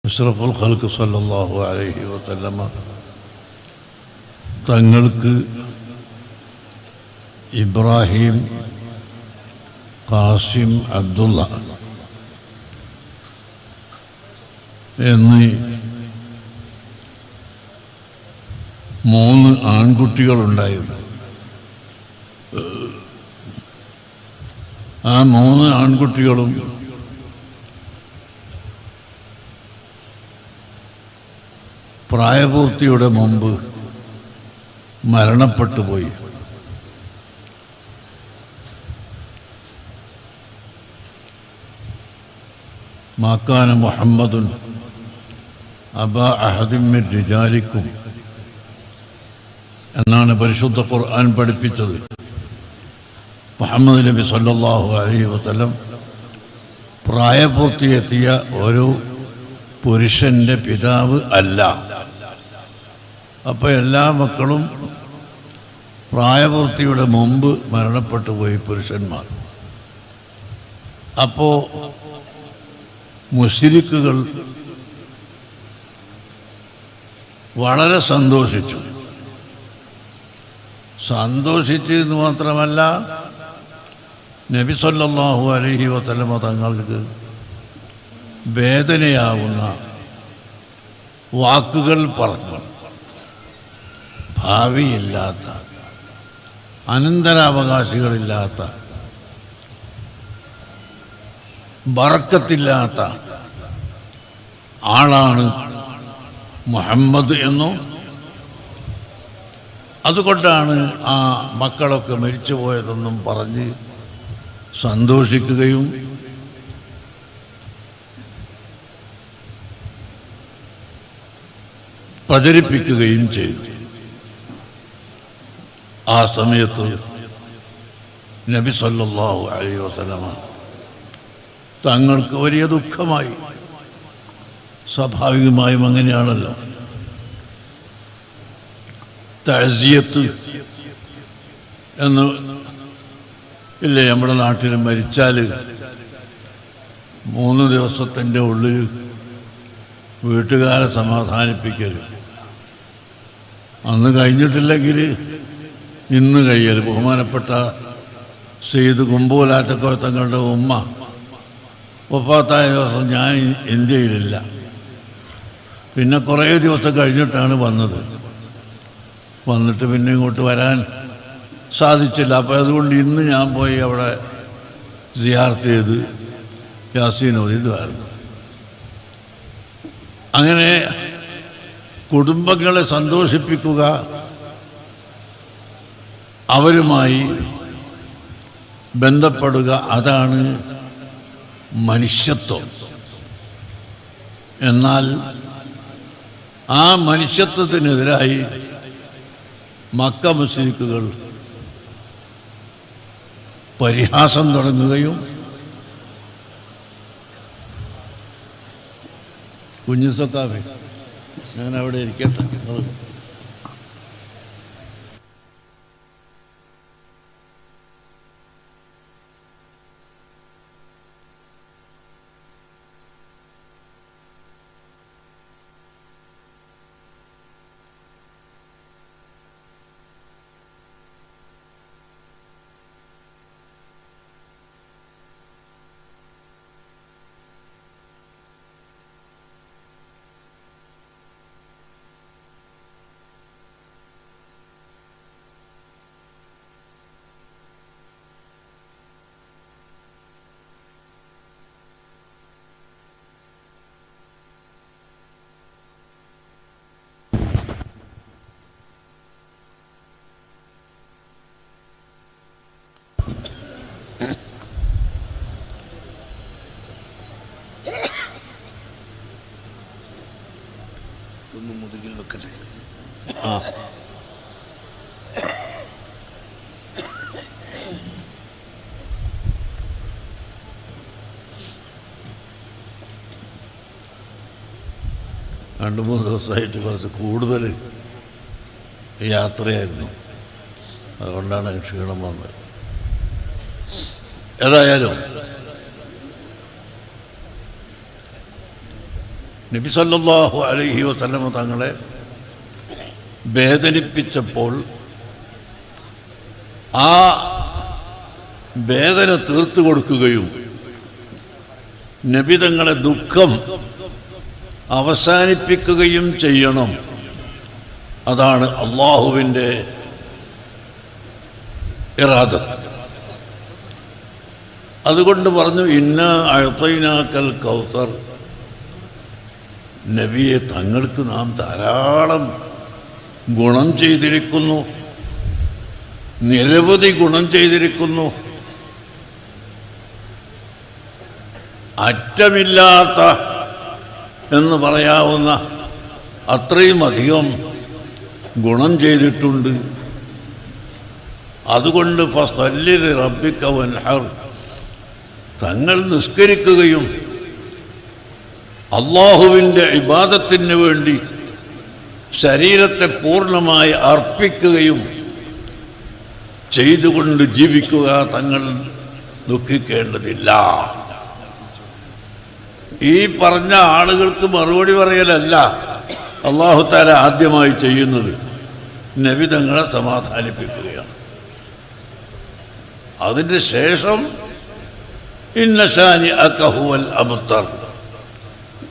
അഷ്റഫുൽ ഖൽഖ് സല്ലല്ലാഹു അലൈഹി വസല്ലമ തങ്ങൾക്ക് ഇബ്രാഹിം, ഖാസിം, അബ്ദുള്ള എന്നീ 3 ആൺകുട്ടികളുണ്ടായിരുന്നു. ആ 3 ആൺകുട്ടികളും പ്രായപൂർത്തിയുടെ മുമ്പ് മരണപ്പെട്ടു പോയി. മാക്കാന മുഹമ്മദുൻ അബാ അഹദിൻ മിൻ റിജാലിക്കും എന്നാണ് പരിശുദ്ധ ഖുർആൻ പഠിപ്പിച്ചത്. മുഹമ്മദ് നബി സല്ലല്ലാഹു അലൈഹി വസല്ലം പ്രായപൂർത്തിയെത്തിയ ഒരു പുരുഷൻ്റെ പിതാവ് അല്ല. അപ്പോൾ എല്ലാ മക്കളും പ്രായപൂർത്തിയുടെ മുമ്പ് മരണപ്പെട്ടു പോയി പുരുഷന്മാർ. അപ്പോൾ മുശ്രിക്കുകൾ വളരെ സന്തോഷിച്ചു എന്ന് മാത്രമല്ല, നബി സല്ലല്ലാഹു അലൈഹി വസല്ലമ തങ്ങൾക്ക് വേദനയാവുന്ന വാക്കുകൾ പറഞ്ഞു. ഭാവിയില്ലാത്ത, അനന്തരാവകാശികളില്ലാത്ത, ബറക്കത്തില്ലാത്ത ആളാണ് മുഹമ്മദ് എന്നും അതുകൊണ്ടാണ് ആ മക്കളൊക്കെ മരിച്ചുപോയതെന്നും പറഞ്ഞ് സന്തോഷിക്കുകയും പ്രചരിപ്പിക്കുകയും ചെയ്തു. ആ സമയത്ത് നബി സല്ലല്ലാഹു അലൈഹി വസല്ലമ തങ്ങൾക്ക് വലിയ ദുഃഖമായി. സ്വാഭാവികമായും അങ്ങനെയാണല്ലോ. തഅസിയത്ത് എന്ന് ഇല്ലേ നമ്മുടെ നാട്ടിൽ മരിച്ചാൽ 3 ദിവസത്തിൻ്റെ ഉള്ളിൽ വീട്ടുകാരെ സമാധാനിപ്പിക്കൽ, അന്ന് കഴിഞ്ഞിട്ടില്ലെങ്കിൽ ഇന്ന് കഴിയൽ. ബഹുമാനപ്പെട്ട സെയ്ദ് കുമ്പൂലാറ്റക്കോയ തങ്ങളുടെ ഉമ്മ വഫാത്തായ ദിവസം ഞാൻ ഇന്ത്യയിലില്ല. പിന്നെ കുറേ ദിവസം കഴിഞ്ഞിട്ടാണ് വന്നിട്ട് പിന്നെ ഇങ്ങോട്ട് വരാൻ സാധിച്ചില്ല. അപ്പോൾ അതുകൊണ്ട് ഇന്ന് ഞാൻ പോയി അവിടെ സിയാറത്ത് ചെയ്ത് യാസീൻ ഓതിയതായിരുന്നു. അങ്ങനെ കുടുംബങ്ങളെ സന്തോഷിപ്പിക്കുക, അവരുമായി ബന്ധപ്പെടുക, അതാണ് മനുഷ്യത്വം. എന്നാൽ ആ മനുഷ്യത്വത്തിനെതിരായി മക്ക മുശ്രിക്കുകൾ പരിഹാസം തുടങ്ങുകയും കുഞ്ഞുസക്കാവേ ഞാൻ അവിടെ ഇരിക്കട്ടെ. മുതുകിൽ വെക്കട്ടെ. രണ്ട് 3 ദിവസമായിട്ട് കുറച്ച് കൂടുതൽ യാത്രയായിരുന്നു. അതുകൊണ്ടാണ് ക്ഷീണം വന്നത്. ഏതായാലും നബി സല്ലല്ലാഹു അലൈഹി വസല്ലം തങ്ങളെ വേദനിപ്പിച്ചപ്പോൾ ആ വേദന തീർത്തു കൊടുക്കുകയും നബി തങ്ങളെ ദുഃഖം അവസാനിപ്പിക്കുകയും ചെയ്യണം. അതാണ് അള്ളാഹുവിൻ്റെ ഇറാദത്ത്. അതുകൊണ്ട് പറഞ്ഞു, ഇന്നാ അഅ്തൈനാക്കൽ കൗസർ, നബിയെ തങ്ങൾക്ക് നാം ധാരാളം ഗുണം ചെയ്തിരിക്കുന്നു, നിരവധി ഗുണം ചെയ്തിരിക്കുന്നു. അറ്റമില്ലാത്ത എന്ന് പറയാവുന്ന അത്രയും അധികം ഗുണം ചെയ്തിട്ടുണ്ട്. അതുകൊണ്ട് ഫസ്സല്ലി റബ്ബിക വൻഹർ, തങ്ങൾ നിസ്കരിക്കുകയും അള്ളാഹുവിൻ്റെ ഇബാദത്തിന് വേണ്ടി ശരീരത്തെ പൂർണ്ണമായി അർപ്പിക്കുകയും ചെയ്തുകൊണ്ട് ജീവിക്കുക, തങ്ങൾ ദുഃഖിക്കേണ്ടതില്ല. ഈ പറഞ്ഞ ആളുകൾക്ക് മറുപടി പറയലല്ല അല്ലാഹു തആല ആദ്യമായി ചെയ്യുന്നത്, നബി തങ്ങളെ സമാധാനിപ്പിക്കുകയാണ്. അതിൻ്റെ ശേഷം ഇന്ന ശാനിഅക ഹുവൽ അബ്തർ,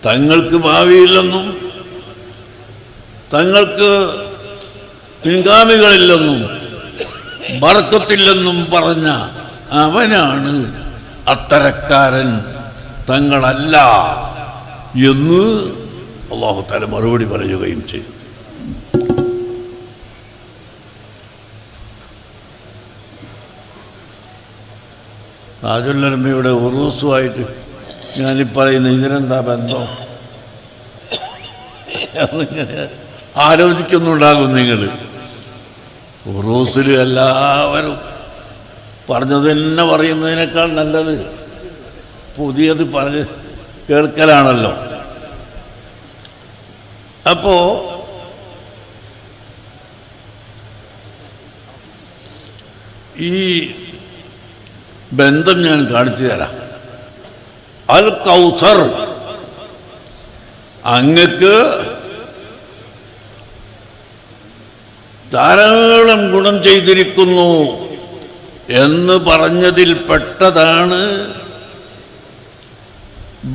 തങ്ങൾക്ക് ഭാവിയില്ലെന്നും തങ്ങൾക്ക് പിൻഗാമികളില്ലെന്നും ബർക്കത്തില്ലെന്നും പറഞ്ഞ അവനാണ് അത്തരക്കാരൻ, തങ്ങളല്ല എന്ന് അല്ലാഹു തആല മറുപടി പറയുകയും ചെയ്തു. താജുൽ ഉലമയുടെ ഉറൂസുമായിട്ട് ഞാനീ പറയുന്ന ഇതിനെന്താ ബന്ധം എന്നിങ്ങനെ ആലോചിക്കുന്നുണ്ടാകും നിങ്ങൾ. ഉറൂസിൽ എല്ലാവരും പറഞ്ഞത് തന്നെ പറയുന്നതിനേക്കാൾ നല്ലത് പുതിയത് പറഞ്ഞ് കേൾക്കലാണല്ലോ. അപ്പോ ഈ ബന്ധം ഞാൻ കാണിച്ചു തരാം. അൽ കൗസർ, അങ്ങക്ക് ധാരാളം ഗുണം ചെയ്തിരിക്കുന്നു എന്ന് പറഞ്ഞതിൽ പെട്ടതാണ്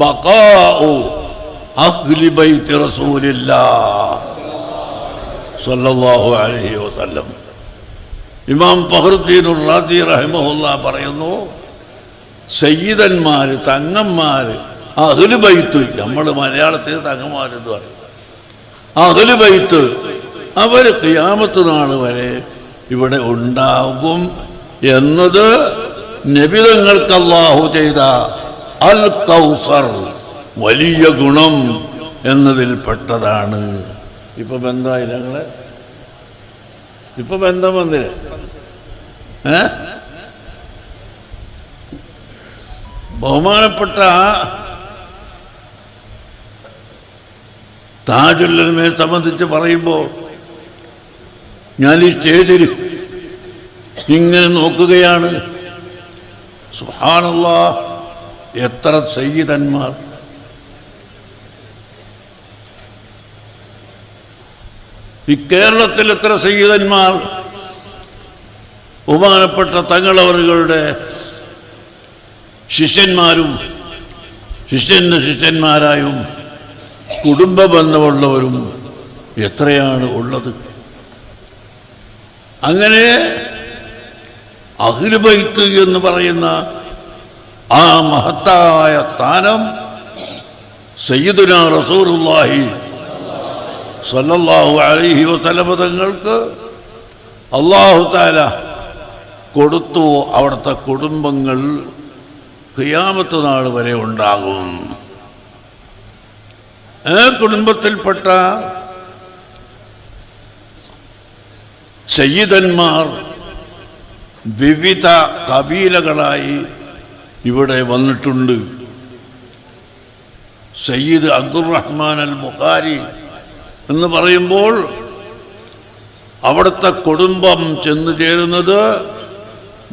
ബഖാഉ അഹ്ലി ബൈത്തി റസൂലില്ലാഹ് സ്വല്ലല്ലാഹു അലൈഹി വസല്ലം. ഇമാം ഫഖ്റുദ്ദീനുർ റാസി റഹിമഹുല്ലാ പറയുന്നു, സയ്യിദന്മാർ, തങ്ങന്മാർ, അഹ്ലു ബൈത്ത്, നമ്മൾ മലയാളത്തിൽ തങ്ങന്മാരെന്ന് പറയും, അഹ്ലു ബൈത്ത്, അവർ ഖിയാമത്ത് നാൾ വരെ ഇവിടെ ഉണ്ടാകും എന്നത് നബി തങ്ങൾക്ക് അല്ലാഹു ചെയ്ത അൽ കൗസർ, വലിയ ഗുണം എന്നതിൽ പെട്ടതാണ്. ഇപ്പൊ ബന്ധമായി ഞങ്ങളെ, ഇപ്പൊ ബന്ധം വന്നില്ലേ? ബഹുമാനപ്പെട്ട താജുൽ ഉലമയെ സംബന്ധിച്ച് പറയുമ്പോൾ ഞാൻ ഈ സ്റ്റേജിൽ ഇങ്ങനെ നോക്കുകയാണ്. സുബ്ഹാനല്ലാഹ്, എത്ര സയ്യിദന്മാർ! ഈ കേരളത്തിൽ എത്ര സയ്യിദന്മാർ! ബഹുമാനപ്പെട്ട തങ്ങളവരുടെ ശിഷ്യന്മാരും ശിഷ്യന്മാരായും കുടുംബ ബന്ധമുള്ളവരും എത്രയാണ് ഉള്ളത്. അങ്ങനെ അഹ്ലു ബൈത്ത് എന്ന് പറയുന്ന ആ മഹത്തായ സ്ഥാനം സയ്യിദുനാ റസൂലുള്ളാഹി സ്വല്ലല്ലാഹു അലൈഹി വസല്ലം തങ്ങൾക്ക് അല്ലാഹു തആല കൊടുത്തു. അവിടുത്തെ കുടുംബങ്ങൾ ഖിയാമത്ത് നാൾ വരെ ഉണ്ടാകും. ആ കുടുംബത്തിൽപ്പെട്ട സയ്യിദന്മാർ വിവിധ കബീലകളായി ഇവിടെ വന്നിട്ടുണ്ട്. സയ്യിദ് അബ്ദുറഹ്മാൻ അൽ ബുഖാരി എന്ന് പറയുമ്പോൾ അവിടുത്തെ കുടുംബം ചെന്നു ചേരുന്നത്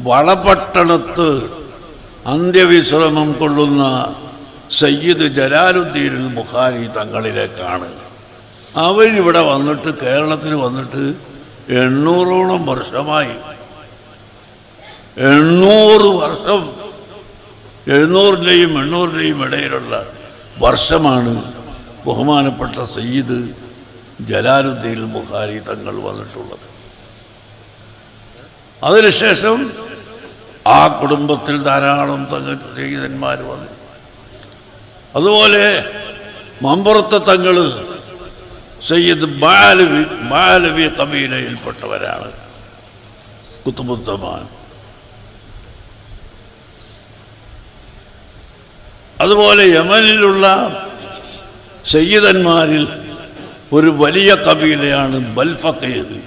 വളപട്ടണത്ത് അന്ത്യവിശ്രമം കൊള്ളുന്ന സയ്യിദ് ജലാലുദ്ദീൻ ബുഖാരി തങ്ങളിലേക്കാണ്. അവരിവിടെ വന്നിട്ട് കേരളത്തിൽ വന്നിട്ട് 800ഓളം വർഷമായി. 800 വർഷം, 700ൻ്റെയും 800ൻ്റെയും ഇടയിലുള്ള വർഷമാണ് ബഹുമാനപ്പെട്ട സയ്യിദ് ജലാലുദ്ദീൻ ബുഖാരി തങ്ങൾ വന്നിട്ടുള്ളത്. അതിനുശേഷം ആ കുടുംബത്തിൽ ധാരാളം സയ്യിദന്മാർ വന്നു. അതുപോലെ മമ്പുറത്തെ തങ്ങൾ സയ്യിദ് ബാലവി കബീലയിൽപ്പെട്ടവരാണ്, കുത്തുബുദ്ധമാൻ. അതുപോലെ യമനിലുള്ള സയ്യിദന്മാരിൽ ഒരു വലിയ കബീലയാണ് ബൽഫഖീഹ്.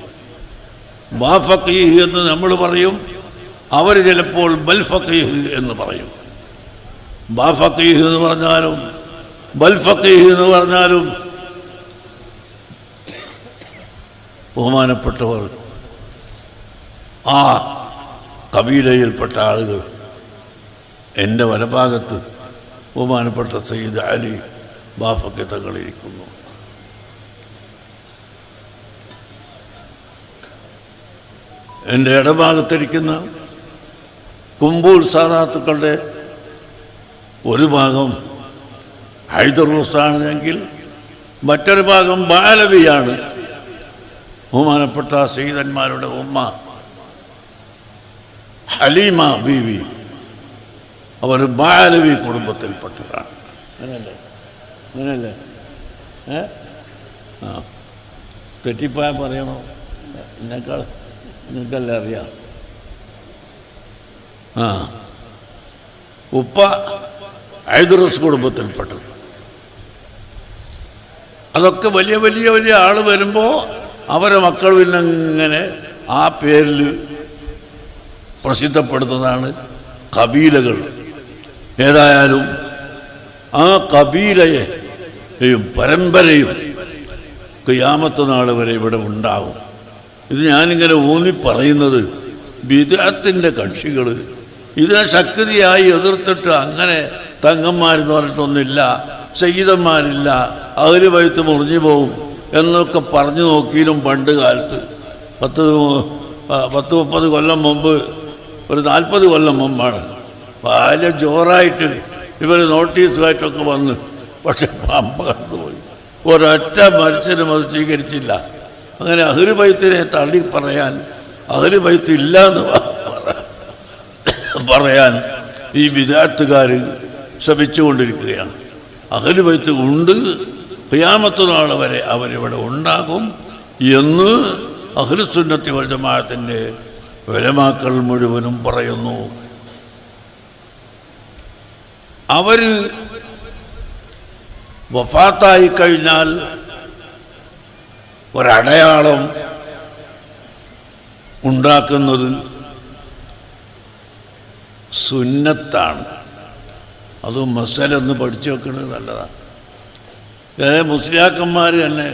ബാഫഖീഹ് എന്ന് നമ്മൾ പറയും, അവർ ചിലപ്പോൾ ബൽഫഖീഹ് എന്ന് പറയും. ബാഫഖീഹ് എന്ന് പറഞ്ഞാലും ബൽഫഖീഹ് എന്ന് പറഞ്ഞാലും ബഹുമാനപ്പെട്ടവർ ആ കബീലയിൽപ്പെട്ട ആളുകൾ. എൻ്റെ വലഭാഗത്ത് ബഹുമാനപ്പെട്ട സയ്യിദ് അലി ബാഫഖി തങ്ങളിരിക്കുന്നു. എൻ്റെ ഇടഭാഗത്തിരിക്കുന്ന കുമ്പൂർ സാദാത്തുക്കളുടെ ഒരു ഭാഗം ഹൈദറൂസാണെങ്കിൽ മറ്റൊരു ഭാഗം ബാലവിയാണ്. ബഹുമാനപ്പെട്ട സയ്യിദന്മാരുടെ ഉമ്മ ഹലീമ ബീവി, അവർ ബാലവി കുടുംബത്തിൽപ്പെട്ടതാണ്. അങ്ങനെയല്ലേ? അങ്ങനെയല്ലേ? ആ, തെറ്റിപ്പോയാൽ പറയണോ? നിങ്ങൾക്കല്ലേ അറിയാം. ആ, ഉപ്പ ഹൈദറൂസ് കുടുംബത്തിൽപ്പെട്ടത്. അതൊക്കെ വലിയ വലിയ വലിയ ആൾ വരുമ്പോൾ അവരെ മക്കൾ പിന്നെ ഇങ്ങനെ ആ പേരിൽ പ്രസിദ്ധപ്പെടുന്നതാണ് കബീലകൾ. ഏതായാലും ആ കബീലയെയും പരമ്പരയും ഖിയാമത്ത് നാൾ വരെ ഇവിടെ ഉണ്ടാകും. ഇത് ഞാനിങ്ങനെ ഊന്നി പറയുന്നത് ബിദ്അത്തിന്റെ കക്ഷികൾ ഇതിനെ ശക്തിയായി എതിർത്തിട്ട് അങ്ങനെ തങ്ങന്മാരെന്ന് പറഞ്ഞിട്ടൊന്നുമില്ല, സയ്യിദന്മാരില്ല, അഹ്ലു ബൈത്ത് മുറിഞ്ഞു പോകും എന്നൊക്കെ പറഞ്ഞു നോക്കിയാലും പണ്ട് കാലത്ത് 10-30 കൊല്ലം മുമ്പ്, ഒരു 40 കൊല്ലം മുമ്പാണ് വലിയ ജോറായിട്ട് ഇവർ നോട്ടീസുമായിട്ടൊക്കെ വന്ന്. പക്ഷെ പമ്പ കടന്നുപോയി. ഒരൊറ്റ മനുഷ്യരും അത് സ്വീകരിച്ചില്ല. അങ്ങനെ അഹ്ലു ബൈത്തിനെ തള്ളി പറയാൻ, അഹ്ലു ബൈത്ത് ഇല്ല എന്ന് പറയാൻ ഈ ബിദ്അത്തുകാർ ശ്രമിച്ചുകൊണ്ടിരിക്കുകയാണ്. അഹ്ലു ബൈത്ത് ഉണ്ട്, ഖിയാമത്ത് നാൾ വരെ അവരിവിടെ ഉണ്ടാകും എന്ന് അഹ്ലുസുന്നത്തി വൽ ജമാഅത്തിൻ്റെ ഉലമാക്കൾ മുഴുവനും പറയുന്നു. അവർ വഫാത്തായി കഴിഞ്ഞാൽ ഒരടയാളം ഉണ്ടാക്കുന്നത് സുന്നത്താണ്. അതും മസലൊന്ന് പഠിച്ചു വെക്കുന്നത് നല്ലതാണ്. മുസ്ലിയാക്കന്മാർ തന്നെ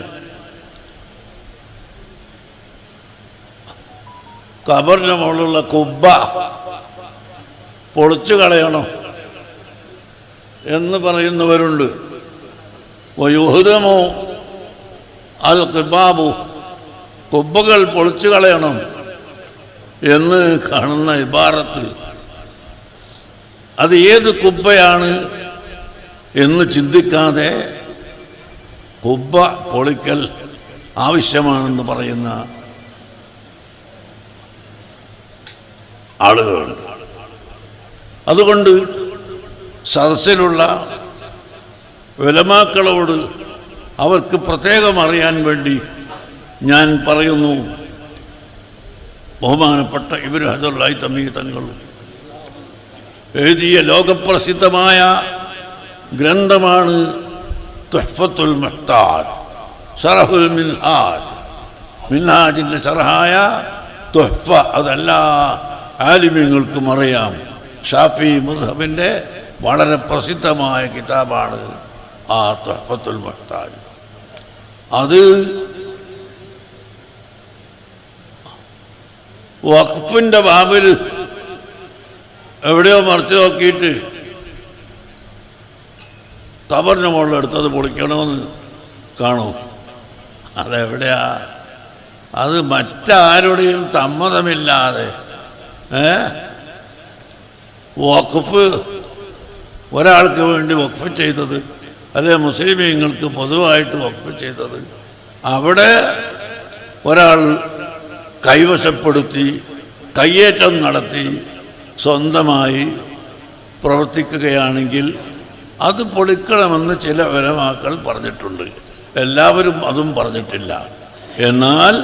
ഖബറിൻ്റെ മുകളിലുള്ള കുബ്ബ പൊളിച്ചു കളയണം എന്ന് പറയുന്നവരുണ്ട്. വയുഹ്ദമു അൽ ഖിബാബു, കുബ്ബകൾ പൊളിച്ചു കളയണം എന്ന് കാണുന്ന ഇബാറത്ത്, അത് ഏത് കുബ്ബയാണ് എന്ന് ചിന്തിക്കാതെ കുബ്ബ പൊളിക്കൽ ആവശ്യമാണെന്ന് പറയുന്ന ആളുകളുണ്ട്. അതുകൊണ്ട് സദസ്സിലുള്ള ഉലമാക്കളോട് അവർക്ക് പ്രത്യേകം അറിയാൻ വേണ്ടി ഞാൻ പറയുന്നു, ബഹുമാനപ്പെട്ട ഇബ്നു ഹജർ ഹൈതമി തങ്ങൾ എഴുതിയ ലോകപ്രസിദ്ധമായ ഗ്രന്ഥമാണ് തുഹ്ഫത്തുൽ മുഹ്താജ്, ശറഹുൽ മിൻഹാജ്. മിൻഹാജിൻ്റെ ശറഹായ തുഹ്ഫ അതെല്ലാ ആലിമീങ്ങൾക്കും അറിയാം. ഷാഫി മദ്ഹബിൻ്റെ വളരെ പ്രസിദ്ധമായ കിതാബാണ് ആ തുഹ്ഫത്തുൽ മുഹ്താജ്. അത് വഖഫിൻ്റെ ബാബിൽ എവിടെയോ മറിച്ച് നോക്കിയിട്ട് ഖബറിൻ്റെ മുകളിലെടുത്തത് പൊളിക്കണമെന്ന് കാണും. അതെവിടെയാ? അത് മറ്റാരുടെയും സമ്മതമില്ലാതെ വഖഫ് ഒരാൾക്ക് വേണ്ടി വഖഫ് ചെയ്തത്, അല്ലെ മുസ്ലിമീങ്ങൾക്ക് പൊതുവായിട്ട് വഖഫ് ചെയ്തത്, അവിടെ ഒരാൾ കൈവശപ്പെടുത്തി കയ്യേറ്റം നടത്തി സ്വന്തമായി പ്രവർത്തിക്കുകയാണെങ്കിൽ അത് പൊളിക്കണമെന്ന് ചില ഉലമാക്കൾ പറഞ്ഞിട്ടുണ്ട്. എല്ലാവരും അതും പറഞ്ഞിട്ടില്ല. എന്നാൽ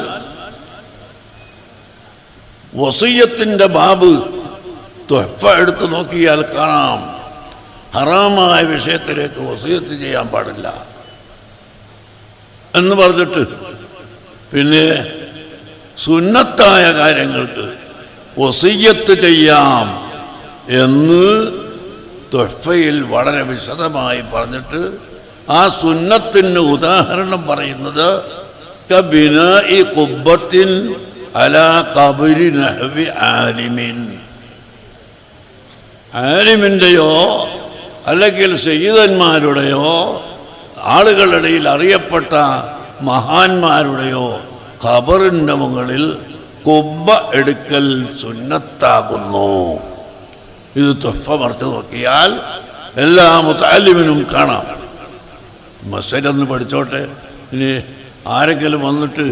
വസിയ്യത്തിൻ്റെ ബാബ് തുഹ്ഫ എടുത്ത് നോക്കിയാൽ കാണാം, ഹറാമായ വിഷയത്തിലേക്ക് വസിയ്യത്ത് ചെയ്യാൻ പാടില്ല എന്ന് പറഞ്ഞിട്ട് പിന്നെ സുന്നത്തായ കാര്യങ്ങൾക്ക് വസിയ്യത്ത് ചെയ്യാം എന്ന് തുഹ്ഫയിൽ വളരെ വിശദമായി പറഞ്ഞിട്ട് ആ സുന്നത്തിന് ഉദാഹരണം പറയുന്നത് കബിനാഇ ഖുബ്ബത്തിൻ അലാ ഖബരി നഹ്വി ആലിമിൻ, ആലിമിൻ്റെയോ അല്ലെങ്കിൽ സയ്യിദന്മാരുടെയോ ആളുകളുടെ ഇടയിൽ അറിയപ്പെട്ട മഹാന്മാരുടെയോ ഖബറിൻ്റെ മുകളിൽ കുബ്ബ എടുക്കൽ സുന്നത്താകുന്നു. ഇത് തുഹ്ഫ മറിച്ച് നോക്കിയാൽ എല്ലാ മുതഅല്ലിമിനും കാണാം. മസ്ജിദൊന്ന് പഠിച്ചോട്ടെ. ഇനി ആരെങ്കിലും വന്നിട്ട്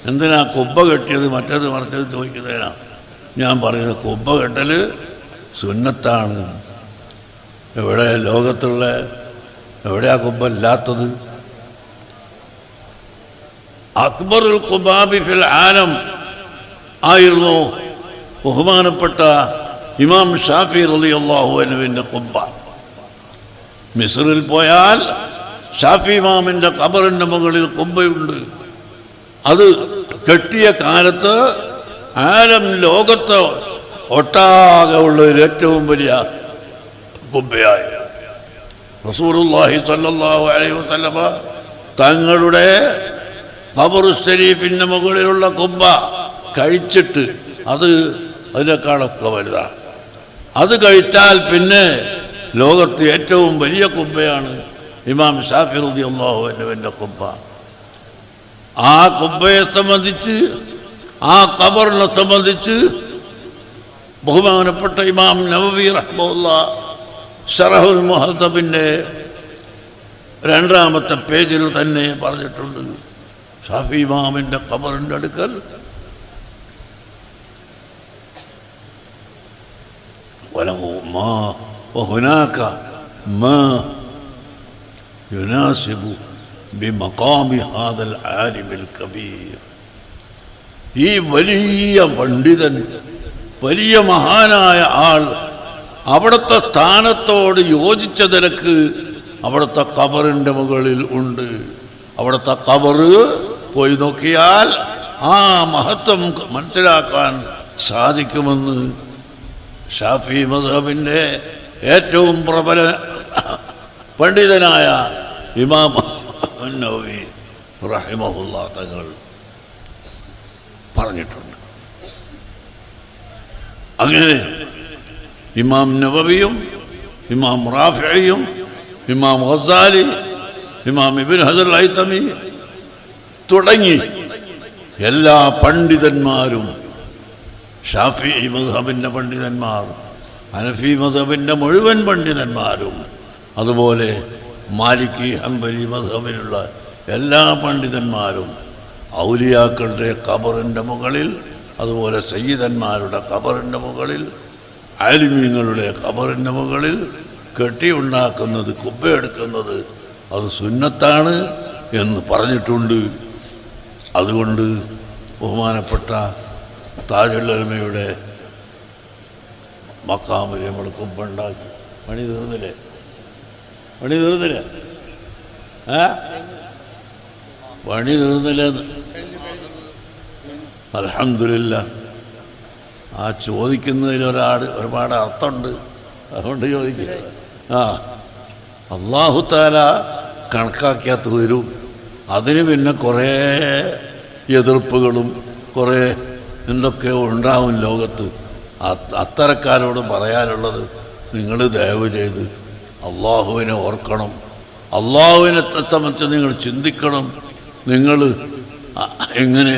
എന്തിനാ കുബ്ബ കെട്ടിയത് മറ്റേത് മറിച്ചത് ചോദിക്കുന്നതിനാ ഞാൻ പറയുന്നത്. കുബ്ബ കെട്ടൽ സുന്നത്താണ്. എവിടെ ലോകത്തുള്ള എവിടെയാ കുബ്ബ ഇല്ലാത്തത്? അക്ബറുൽ ഖുബാബി ഫിൽ ആലം ആയിരുന്നു ബഹുമാനപ്പെട്ട ഇമാം ഷാഫി റളിയല്ലാഹു അൻഹുവിൻ്റെ ഖുബ്ബ. മിസ്റിൽ പോയാൽ ഷാഫി ഇമാമിൻ്റെ ഖബറിൻ്റെ മുകളിൽ ഖുബ്ബയുണ്ട്. അത് കെട്ടിയ കാലത്ത് ആലം ലോകത്ത് ഒട്ടാകെ ഉള്ള ഏറ്റവും വലിയ ഖുബ്ബയായി. റസൂലുള്ളാഹി സ്വല്ലല്ലാഹു അലൈഹി വസല്ലമ തങ്ങളുടെ ഖബറു ശരീഫിൻ്റെ മുകളിലുള്ള ഖുബ്ബ കഴിച്ചിട്ട് അതിനേക്കാളൊക്കെ വലുതാണ്. അത് കഴിച്ചാൽ പിന്നെ ലോകത്ത് ഏറ്റവും വലിയ ഖുബ്ബയാണ് ഇമാം ഷാഫി റളിയല്ലാഹു അൻഹുവിൻ്റെ ഖുബ്ബ. ആ ഖുബ്ബയെ സംബന്ധിച്ച്, ആ ഖബറിനെ സംബന്ധിച്ച് ബഹുമാനപ്പെട്ട ഇമാം നവവി റഹ്മത്തുള്ളാഹി ശറഹുൽ മുഹദ്ദബിൻ്റെ 2ാമത്തെ പേജിൽ തന്നെ പറഞ്ഞിട്ടുണ്ട്. ഷാഫി ഇമാമിൻ്റെ ഖബറിൻ്റെ അടുക്കൽ وهناك ما يناسب بمقام هذا العالم الكبير. ഈ വലിയ പണ്ഡിതൻ, വലിയ മഹാനായ ആൾ അവിടുത്തെ സ്ഥാനത്തോട് യോജിച്ച നിലക്ക് അവിടുത്തെ ഖബറിൻ്റെ മുകളിൽ ഉണ്ട്. അവിടുത്തെ ഖബറ് പോയി നോക്കിയാൽ ആ മഹത്വം മനസ്സിലാക്കാൻ സാധിക്കുമെന്ന് ഷാഫി മദ്ഹബിൻ്റെ ഏറ്റവും പ്രബല പണ്ഡിതനായ ഇമാം നവവി റഹിമഹുല്ലാഹ് തങ്ങൾ പറഞ്ഞിട്ടുണ്ട്. അങ്ങനെ ഇമാം നവവിയും ഇമാം റാഫിയും ഇമാം ഗസാലി ഇമാം ഇബ്നു ഹജർ ഹൈതമി തുടങ്ങി എല്ലാ പണ്ഡിതന്മാരും, ഷാഫി മദ്ഹബിൻ്റെ പണ്ഡിതന്മാർ, ഹനഫി മദ്ഹബിൻ്റെ മുഴുവൻ പണ്ഡിതന്മാരും, അതുപോലെ മാലിക്കി ഹംബലി മദ്ഹബിലുള്ള എല്ലാ പണ്ഡിതന്മാരും ഔലിയാക്കളുടെ ഖബറിൻ്റെ മുകളിൽ, അതുപോലെ സയ്യിദന്മാരുടെ ഖബറിൻ്റെ മുകളിൽ, ആലിമീങ്ങളുടെ ഖബറിൻ്റെ മുകളിൽ കെട്ടിയുണ്ടാക്കുന്നത്, കുബ്ബയെടുക്കുന്നത് അത് സുന്നത്താണ് എന്ന് പറഞ്ഞിട്ടുണ്ട്. അതുകൊണ്ട് ബഹുമാനപ്പെട്ട താജുൽ ഉലമയുടെ മക്കാമിൽ നമ്മൾ കുബ്ബുണ്ടാക്കി. പണി തീർന്നില്ലേ? പണി തീർന്നില്ലേ? പണി തീർന്നില്ലെന്ന്. അൽഹംദുലില്ലാഹ്. ആ ചോദിക്കുന്നതിൽ ഒരുപാട് അർത്ഥമുണ്ട്, അതുകൊണ്ട് ചോദിക്കുക. അല്ലാഹു തആല കണക്കാക്കിയാൽ വരും. അതിന് പിന്നെ കുറേ എതിർപ്പുകളും കുറേ എന്തൊക്കെയോ ഉണ്ടാവും ലോകത്ത്. അത്തരക്കാരോട് പറയാനുള്ളത്, നിങ്ങൾ ദയവ് ചെയ്ത് അള്ളാഹുവിനെ ഓർക്കണം. അള്ളാഹുവിനെ സംബന്ധിച്ച് നിങ്ങൾ ചിന്തിക്കണം. നിങ്ങൾ എങ്ങനെ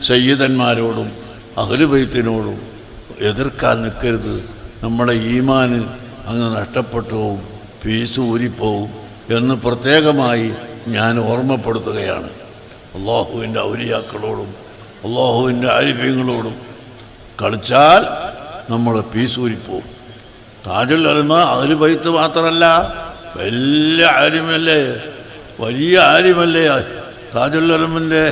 സയ്യിദന്മാരോടും അഹ്ലുബൈത്തിനോടും എതിർക്കാൻ നിൽക്കരുത്. നമ്മുടെ ഈമാന് അങ്ങ് നഷ്ടപ്പെട്ടു പോവും, ഫീസ് ഊരിപ്പോവും എന്ന് പ്രത്യേകമായി ഞാൻ ഓർമ്മപ്പെടുത്തുകയാണ്. അള്ളാഹുവിൻ്റെ ഔലിയാക്കളോടും അള്ളാഹുവിൻ്റെ ആരിഫ്യങ്ങളോടും കളിച്ചാൽ നമ്മുടെ ഫീസ് ഊരിപ്പോവും. താജുൽ ഉലമ അഹ്ലുബൈത്ത് മാത്രമല്ല, വലിയ ആലിമല്ലേ, വലിയ ആലിമല്ലേ താജുൽ ഉലമൻ്റെ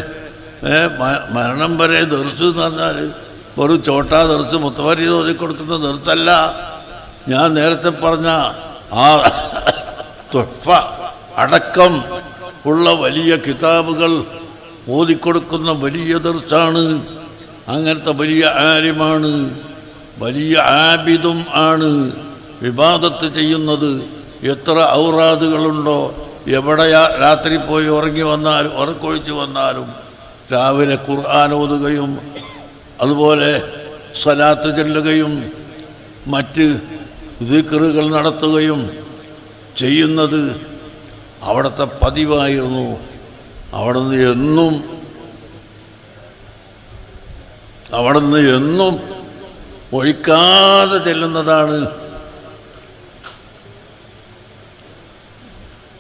മരണം വരെ ദർസ് എന്ന് പറഞ്ഞാൽ ഒരു ചോട്ടാ ദർസ് മുത്തവരി ഓതിക്കൊടുക്കുന്ന ദർസല്ല. ഞാൻ നേരത്തെ പറഞ്ഞ ആ തുഹ്ഫ അടക്കം ഉള്ള വലിയ കിതാബുകൾ ഓതിക്കൊടുക്കുന്ന വലിയ ദർസാണ്. അങ്ങനത്തെ വലിയ ആലിമാണ്, വലിയ ആബിദും ആണ്. ഇബാദത്ത് ചെയ്യുന്നത് എത്ര ഔറാദുകളുണ്ടോ, എവിടെ രാത്രി പോയി ഉറങ്ങി വന്നാലും ഉറക്കൊഴിച്ച് വന്നാലും രാവിലെ ഖുർആൻ ഓതുകയും അതുപോലെ സ്വലാത്ത് ചൊല്ലുകയും മറ്റ് ദിക്റുകൾ നടത്തുകയും ചെയ്യുന്നത് അവിടുത്തെ പതിവായിരുന്നു. അവിടുന്ന് എന്നും ഒഴിക്കാതെ ചെല്ലുന്നതാണ്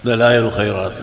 ദലായിലുൽ ഖൈറാത്ത്.